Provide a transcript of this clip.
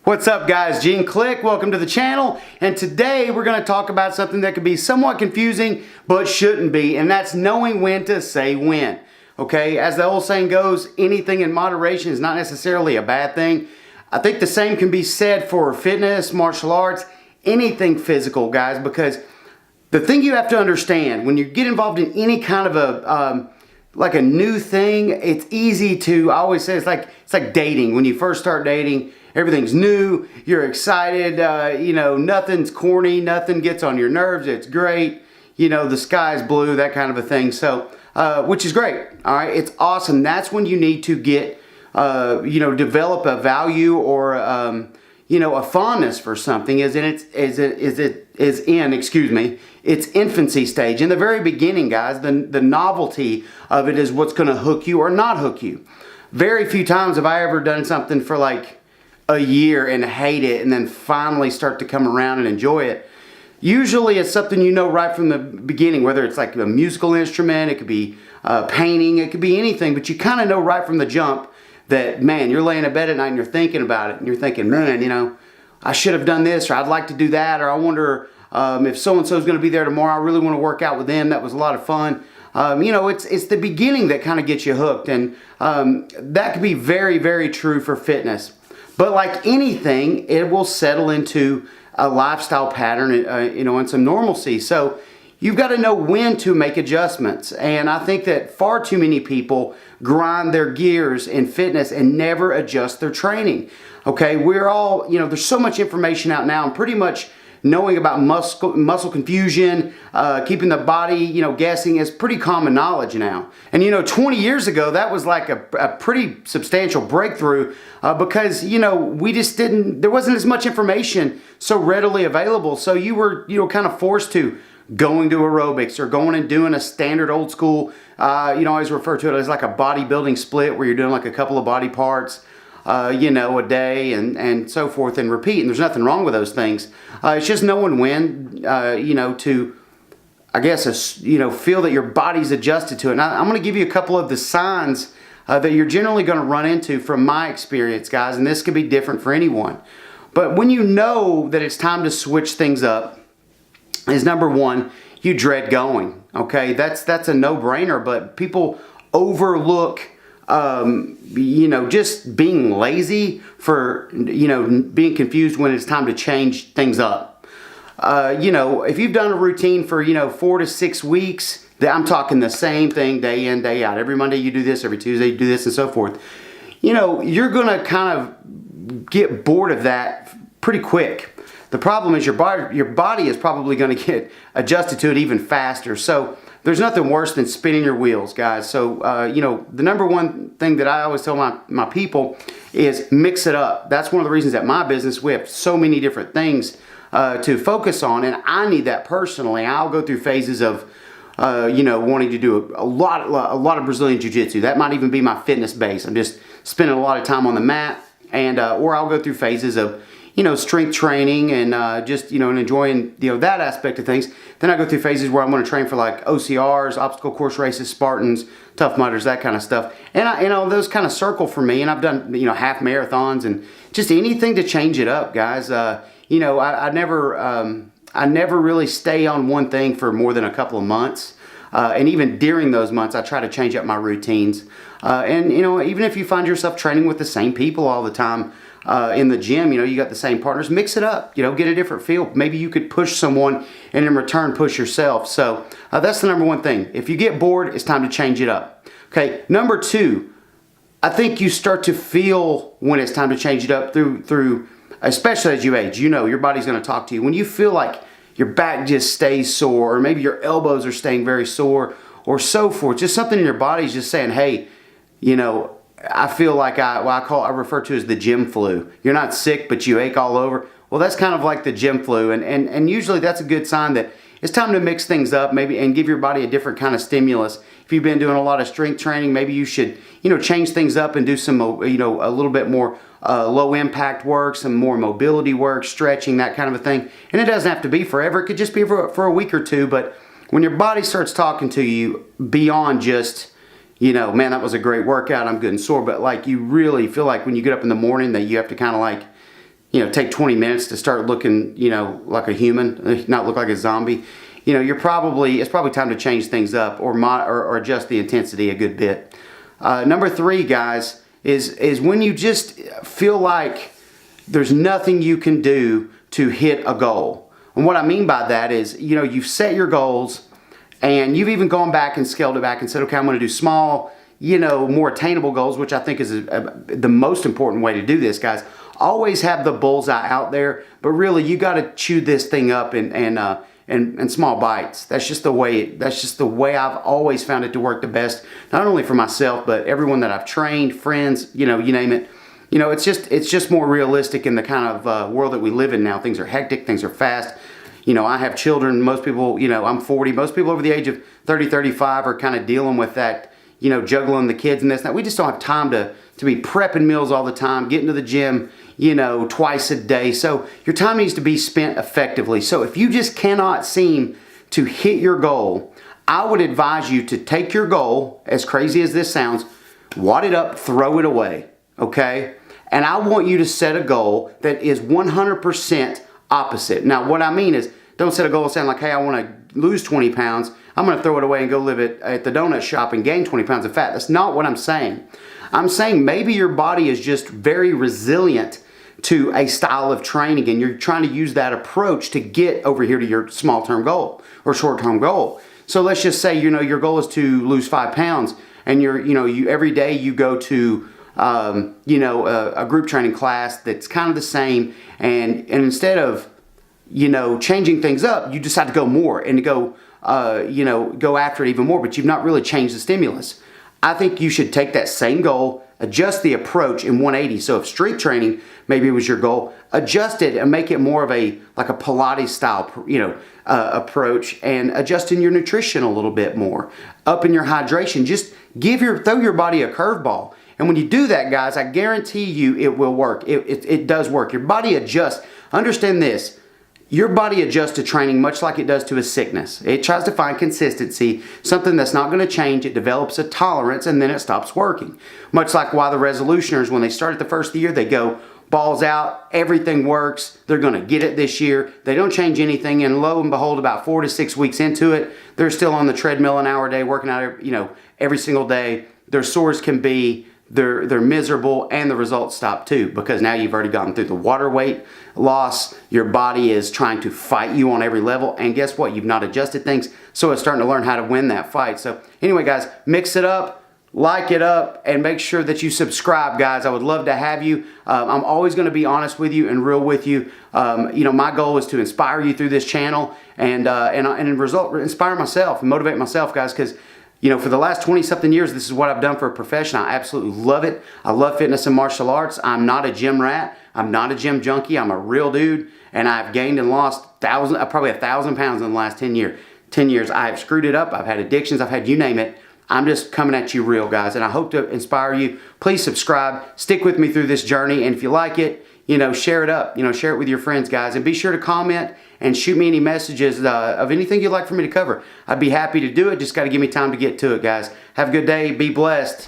What's up guys, Gene Click, welcome to the channel, and today we're going to talk about something that can be somewhat confusing but shouldn't be, and that's knowing when to say when. Okay, as the old saying goes, anything in moderation is not necessarily a bad thing. I think the same can be said for fitness, martial arts, anything physical, guys, because the thing you have to understand when you get involved in any kind of a new thing, it's easy to, I always say it's like dating. When you first start dating, everything's new, you're excited, nothing's corny, nothing gets on your nerves, it's great, the sky's blue, that kind of a thing. So, which is great, all right, it's awesome. That's when you need to get, develop a value or, a fondness for something is in its infancy stage. In the very beginning, guys, the novelty of it is what's going to hook you or not hook you. Very few times have I ever done something for like a year and hate it and then finally start to come around and enjoy it. Usually it's something you know right from the beginning, whether it's like a musical instrument, it could be painting, it could be anything, but you kind of know right from the jump that, man, you're laying in bed at night and you're thinking about it and you're thinking, man, I should have done this, or I'd like to do that, or I wonder if so-and-so is going to be there tomorrow, I really want to work out with them, that was a lot of fun. It's the beginning that kind of gets you hooked, and that could be very, very true for fitness. But like anything, it will settle into a lifestyle pattern, and some normalcy. So you've got to know when to make adjustments. And I think that far too many people grind their gears in fitness and never adjust their training. Okay, we're all, there's so much information out now, and pretty much knowing about muscle confusion, keeping the body, guessing is pretty common knowledge now. And 20 years ago, that was like a pretty substantial breakthrough because, we just there wasn't as much information so readily available. So you were, kind of forced to going to aerobics or going and doing a standard old school, I always refer to it as like a bodybuilding split where you're doing like a couple of body parts, a day and so forth and repeat. And there's nothing wrong with those things. It's just knowing when, to, I guess, feel that your body's adjusted to it. Now, I'm going to give you a couple of the signs that you're generally going to run into from my experience, guys, and this could be different for anyone. But when you know that it's time to switch things up, is number one, you dread going. Okay, that's a no-brainer, but people overlook just being lazy for, being confused when it's time to change things up. If you've done a routine for, 4 to 6 weeks, I'm talking the same thing day in, day out. Every Monday you do this, every Tuesday you do this, and so forth. You're going to kind of get bored of that pretty quick. The problem is your body is probably going to get adjusted to it even faster. So there's nothing worse than spinning your wheels, guys. So, the number one thing that I always tell my people is mix it up. That's one of the reasons at my business we have so many different things to focus on, and I need that personally. I'll go through phases of, wanting to do a lot of Brazilian Jiu-Jitsu. That might even be my fitness base. I'm just spending a lot of time on the mat, and or I'll go through phases of, strength training and just, and enjoying, that aspect of things. Then I go through phases where I'm going to train for like OCRs, obstacle course races, Spartans, Tough Mudders, that kind of stuff. And those kind of circle for me. And I've done, half marathons and just anything to change it up, guys. I never really stay on one thing for more than a couple of months. And even during those months, I try to change up my routines. And even if you find yourself training with the same people all the time, in the gym, you got the same partners, mix it up, get a different feel. Maybe you could push someone and in return push yourself. So that's the number one thing. If you get bored, it's time to change it up. Okay, number two, I think you start to feel when it's time to change it up through especially as you age, your body's going to talk to you. When you feel like your back just stays sore, or maybe your elbows are staying very sore, or so forth, just something in your body's just saying, hey, I feel like I refer to as the gym flu. You're not sick, but you ache all over. Well, that's kind of like the gym flu, and usually that's a good sign that it's time to mix things up, maybe, and give your body a different kind of stimulus. If you've been doing a lot of strength training, maybe you should, change things up and do some, a little bit more low impact work, some more mobility work, stretching, that kind of a thing. And it doesn't have to be forever. It could just be for a week or two. But when your body starts talking to you beyond just, man, that was a great workout, I'm good and sore, but like you really feel like when you get up in the morning that you have to kind of like take 20 minutes to start looking, like a human, not look like a zombie, it's probably time to change things up or adjust the intensity a good bit. Number 3, guys, is when you just feel like there's nothing you can do to hit a goal. And what I mean by that is, you've set your goals and you've even gone back and scaled it back and said, okay, I'm going to do small, more attainable goals, which I think is the most important way to do this, guys. Always have the bullseye out there, but really you got to chew this thing up in small bites. That's just the way I've always found it to work the best, not only for myself, but everyone that I've trained, friends, you name it. It's just more realistic in the kind of world that we live in now. Things are hectic, things are fast. I have children. Most people, I'm 40. Most people over the age of 30, 35 are kind of dealing with that, juggling the kids and this and that. We just don't have time to be prepping meals all the time, getting to the gym, twice a day. So your time needs to be spent effectively. So if you just cannot seem to hit your goal, I would advise you to take your goal, as crazy as this sounds, wad it up, throw it away, okay? And I want you to set a goal that is 100% opposite. Now, what I mean is, don't set a goal saying like, hey, I want to lose 20 pounds. I'm going to throw it away and go live at the donut shop and gain 20 pounds of fat. That's not what I'm saying. I'm saying maybe your body is just very resilient to a style of training and you're trying to use that approach to get over here to your small-term goal or short-term goal. So let's just say, your goal is to lose 5 pounds and you every day you go to a group training class that's kind of the same, and instead of changing things up, you decide to go more and to go after it even more, but you've not really changed the stimulus. I think you should take that same goal, adjust the approach in 180. So if strength training maybe was your goal, adjust it and make it more of a Pilates style, approach, and adjusting your nutrition a little bit more, up in your hydration. Just throw your body a curveball. And when you do that, guys, I guarantee you it will work. It does work. Your body adjusts. Understand this. Your body adjusts to training much like it does to a sickness. It tries to find consistency, something that's not going to change. It develops a tolerance and then it stops working. Much like why the resolutioners, when they start at the first of the year, they go balls out, everything works, they're going to get it this year. They don't change anything, and lo and behold, about 4 to 6 weeks into it, they're still on the treadmill an hour a day, working out every single day. They're sore as can be. They're miserable, and the results stop too, because now you've already gotten through the water weight loss. Your body is trying to fight you on every level, and guess what? You've not adjusted things, so it's starting to learn how to win that fight. So anyway, guys, mix it up, like it up, and make sure that you subscribe, guys. I would love to have you. I'm always going to be honest with you and real with you. My goal is to inspire you through this channel and inspire myself and motivate myself, guys, because for the last 20-something years, this is what I've done for a profession. I absolutely love it. I love fitness and martial arts. I'm not a gym rat. I'm not a gym junkie. I'm a real dude, and I've gained and lost probably 1,000 pounds in the last 10 years. I've screwed it up. I've had addictions. I've had you name it. I'm just coming at you real, guys, and I hope to inspire you. Please subscribe. Stick with me through this journey, and if you like it, share it up. Share it with your friends, guys, and be sure to comment and shoot me any messages of anything you'd like for me to cover. I'd be happy to do it. Just got to give me time to get to it, guys. Have a good day. Be blessed.